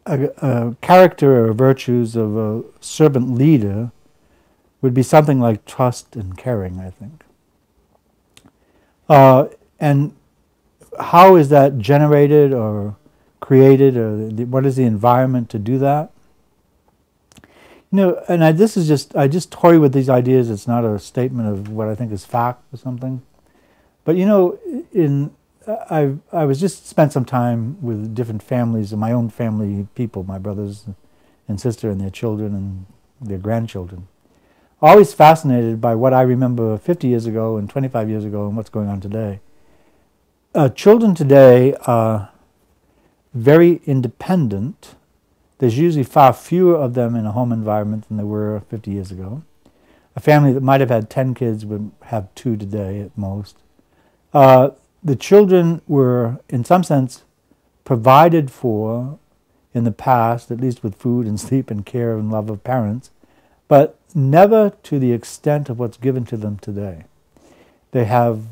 a character or virtues of a servant leader would be something like trust and caring, I think. And how is that generated or created, or what is the environment to do that? And I just toy with these ideas. It's not a statement of what I think is fact or something. But I was just spent some time with different families, and my own family people, my brothers and sister and their children and their grandchildren. Always fascinated by what I remember 50 years ago and 25 years ago and what's going on today. Children today are very independent. There's usually far fewer of them in a home environment than there were 50 years ago. A family that might have had 10 kids would have 2 today at most. The children were, in some sense, provided for in the past, at least with food and sleep and care and love of parents, but never to the extent of what's given to them today. They have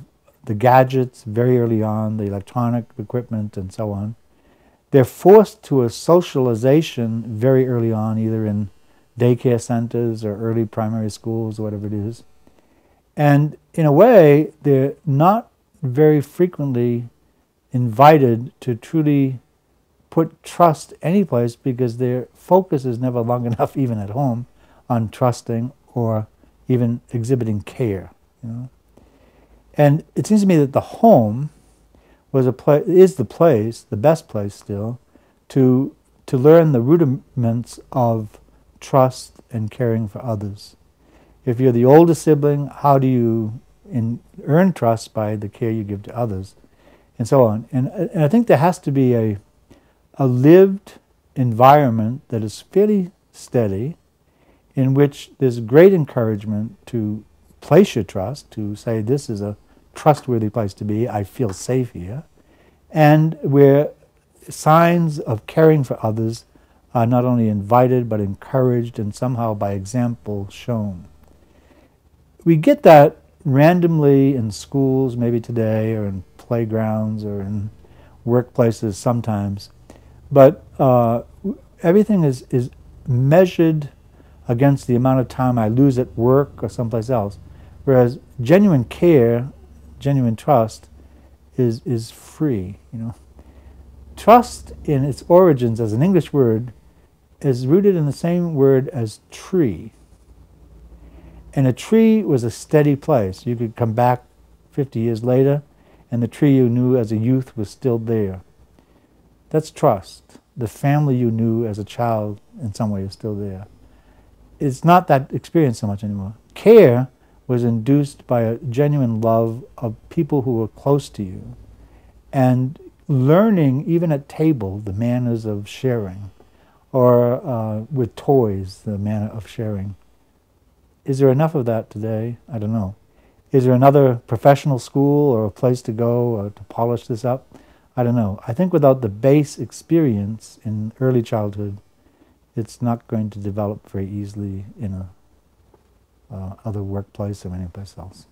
the gadgets very early on, the electronic equipment and so on. They're forced to a socialization very early on, either in daycare centers or early primary schools or whatever it is. And in a way, they're not very frequently invited to truly put trust anyplace, because their focus is never long enough, even at home, on trusting or even exhibiting care. And it seems to me that the home is the best place still, to learn the rudiments of trust and caring for others. If you're the oldest sibling, how do you earn trust? By the care you give to others, and so on. And I think there has to be a lived environment that is fairly steady, in which there's great encouragement to place your trust, to say this is a trustworthy place to be, I feel safe here, and where signs of caring for others are not only invited but encouraged and somehow by example shown. We get that randomly in schools maybe today, or in playgrounds, or in workplaces sometimes, but everything is measured against the amount of time I lose at work or someplace else, whereas genuine care, genuine trust is free. Trust in its origins as an English word is rooted in the same word as tree. And a tree was a steady place. You could come back 50 years later and the tree you knew as a youth was still there. That's trust. The family you knew as a child in some way is still there. It's not that experience so much anymore. Care was induced by a genuine love of people who were close to you, and learning, even at table, the manners of sharing, or with toys, the manner of sharing. Is there enough of that today? I don't know. Is there another professional school or a place to go to polish this up? I don't know. I think without the base experience in early childhood, it's not going to develop very easily in a other workplace or any place else.